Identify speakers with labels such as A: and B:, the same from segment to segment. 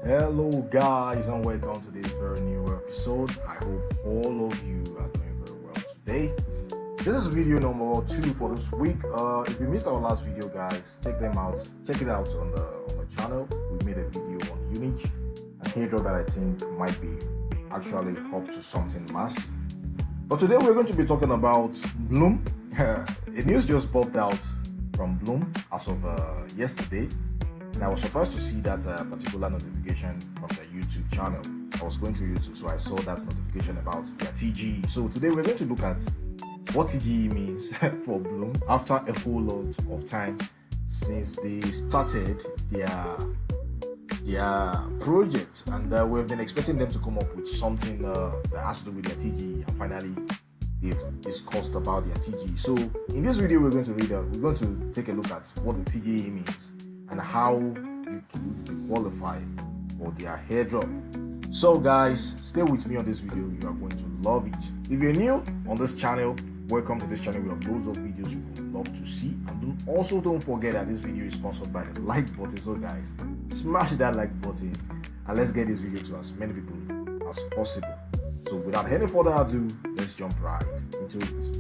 A: Hello guys and welcome to this very new episode. I hope all of you are doing very well today. This is video number 2 for this week. If you missed our last video, guys, check it out on the channel. We made a video on Unich and airdrop that I think might be actually up to something massive. But today we're going to be talking about Blum. A news just popped out from Blum as of yesterday. And I was surprised to see that particular notification from the YouTube channel. I was going through YouTube, so I saw that notification about their TGE. So today we're going to look at what TGE means for Blum after a whole lot of time since they started their project, and we've been expecting them to come up with something that has to do with their TGE, and finally they've discussed about their TGE. So in this video we're going to take a look at what the TGE means and how you could qualify for their airdrop. So guys, stay with me on this video. You are going to love it. If you're new on this channel, welcome to this channel. We have loads of videos you would love to see, and also don't forget that this video is sponsored by the like button. So guys, smash that like button and let's get this video to as many people as possible. So without any further ado, let's jump right into it.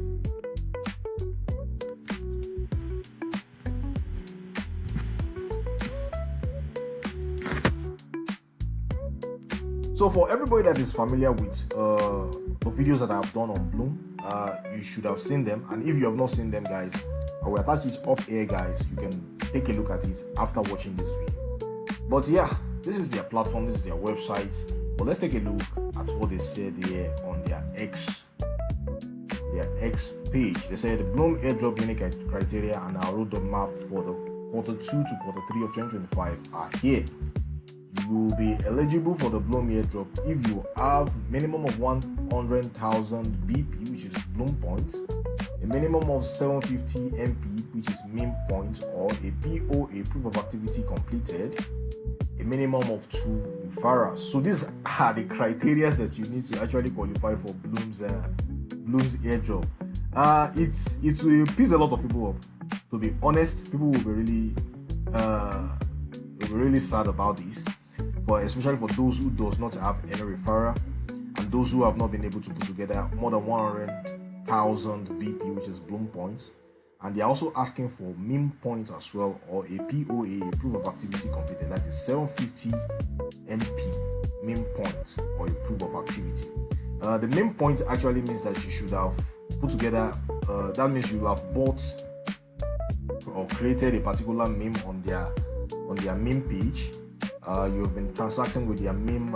A: So for everybody that is familiar with the videos that I have done on Blum, you should have seen them. And if you have not seen them, guys, I will attach it up here, guys. You can take a look at it after watching this video. But yeah, this is their platform, this is their website. But let's take a look at what they said here on their X page. They said the Blum Airdrop Unich criteria and our roadmap for the Q2 to Q3 of 2025 are here. You will be eligible for the Blum Airdrop if you have minimum of 100,000 BP, which is Blum points, a minimum of 750 MP, which is meme points, or a POA, proof of activity completed, a minimum of 2 referrals. So these are the criteria that you need to actually qualify for Blum's airdrop. It will piss a lot of people up. To be honest, people will be really sad about this. Especially for those who does not have any referral and those who have not been able to put together more than 100,000 BP, which is Blum points, and they are also asking for meme points as well, or a POA, a proof of activity completed, that is 750 MP meme points or a proof of activity. The meme points actually means that you should have put together, that means you have bought or created a particular meme on their meme page. You've been transacting with their meme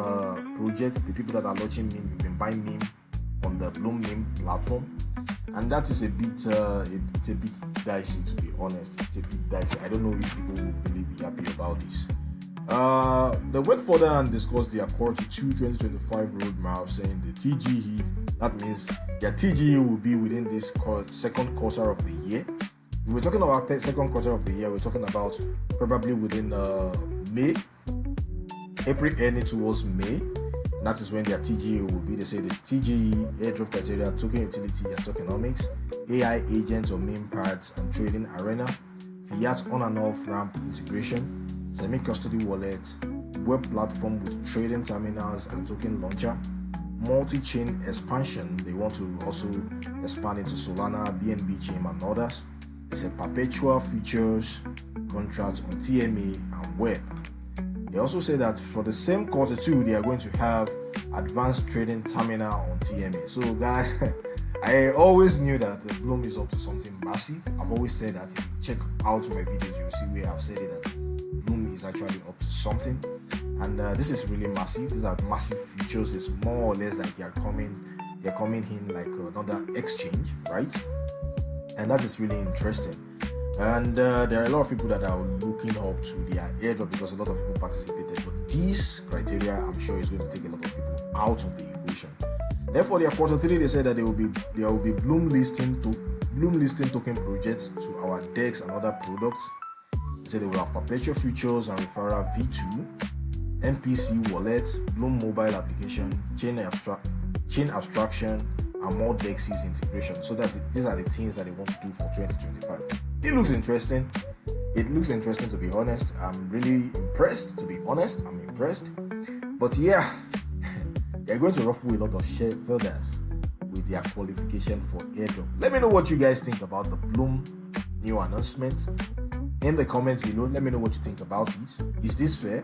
A: project. The people that are launching meme, you've been buying meme on the Blum meme platform, and that is a bit dicey, to be honest. It's a bit dicey. I don't know if people will really be happy about this. They went further and discussed their Q2 2025 roadmap, saying the TGE, that means their TGE will be within this second quarter of the year. If we're talking about the second quarter of the year, we're talking about probably within April ending towards May. And that is when their TGE will be. They say the TGE airdrop criteria, token utility and tokenomics, AI agents or meme pads and trading arena, fiat on and off ramp integration, semi-custody wallet, web platform with trading terminals and token launcher, multi-chain expansion. They want to also expand into Solana, BNB chain and others. It's a perpetual futures contract on TMA and web. They also say that for the same Q2, they are going to have advanced trading terminal on TMA. So guys, I always knew that Blum is up to something massive. I've always said that. If you check out my videos, you'll see where I've said it, that Blum is actually up to something. And this is really massive. These are massive features. It's more or less like they're coming in like another exchange, right? And that is really interesting. And there are a lot of people that are looking up to their airdrop because a lot of people participated. But this criteria, I'm sure, is going to take a lot of people out of the equation. Therefore, their Q3, they said that there will be Blum listing token projects to our DEX and other products. They said they will have perpetual futures and referral V2, MPC wallets, Blum mobile application, chain abstraction, and more DEXs integration. So these are the things that they want to do for 2025. It looks interesting. It looks interesting, to be honest. I'm really impressed, to be honest. I'm impressed. But yeah, they're going to ruffle a lot of feathers with their qualification for airdrop. Let me know what you guys think about the Blum new announcement in the comments below. Let me know what you think about it. Is this fair?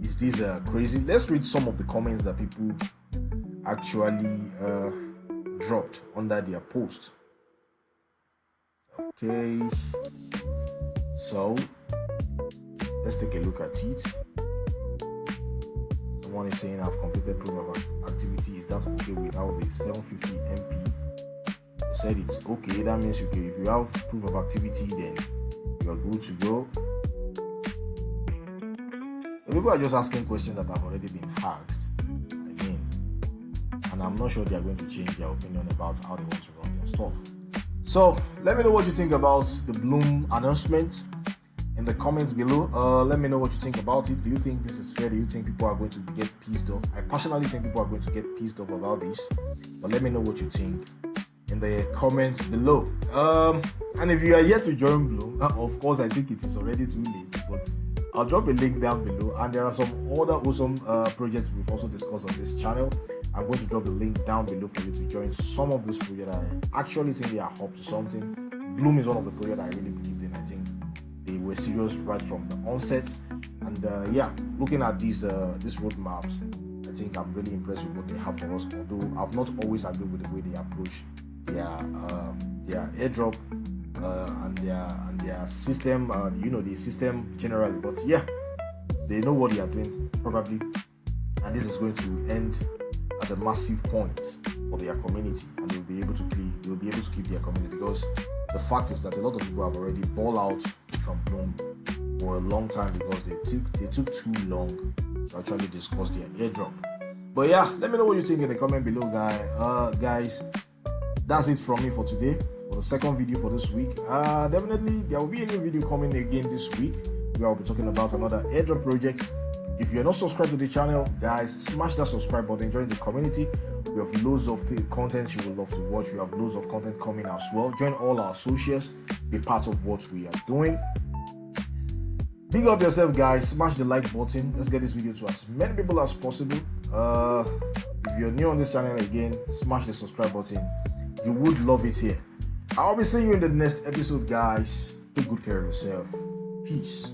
A: Is this crazy? Let's read some of the comments that people actually dropped under their post. Okay, so let's take a look at it. Someone is saying I've completed proof of activity. Is that okay without the 750 MP? I said it's okay. That means okay. If you have proof of activity, then you are good to go. The people are just asking questions that have already been asked. I mean, and I'm not sure they are going to change their opinion about how they want to run their stuff. So let me know what you think about the Blum announcement in the comments below. Let me know what you think about it. Do you think this is fair? Do you think people are going to get pissed off? I personally think people are going to get pissed off about this, but let me know what you think in the comments below. And if you are yet to join Blum, of course I think it is already too late, but I'll drop a link down below, and there are some other awesome projects we've also discussed on this channel. I'm going to drop a link down below for you to join some of these projects. I actually think they are up to something. Blum is one of the projects I really believed in. I think they were serious right from the onset. And yeah, looking at these roadmaps, I think I'm really impressed with what they have for us. Although I've not always agreed with the way they approach their airdrop and their system, the system generally. But yeah, they know what they are doing probably, and this is going to end as a massive point for their community, and they'll be able to keep their community, because the fact is that a lot of people have already ball out from Blum for a long time because they took too long to actually discuss their airdrop. But yeah, let me know what you think in the comment below, guys. That's it from me for today, for the second video for this week. Definitely there will be a new video coming again this week where I'll be talking about another airdrop project. If you're not subscribed to the channel, guys, smash that subscribe button, join the community. We have loads of content you will love to watch. We have loads of content coming as well. Join all our socials, be part of what we are doing. Big up yourself, guys. Smash the like button. Let's get this video to as many people as possible. If you're new on this channel again, smash the subscribe button. You would love it here. I'll be seeing you in the next episode, guys. Take good care of yourself. Peace.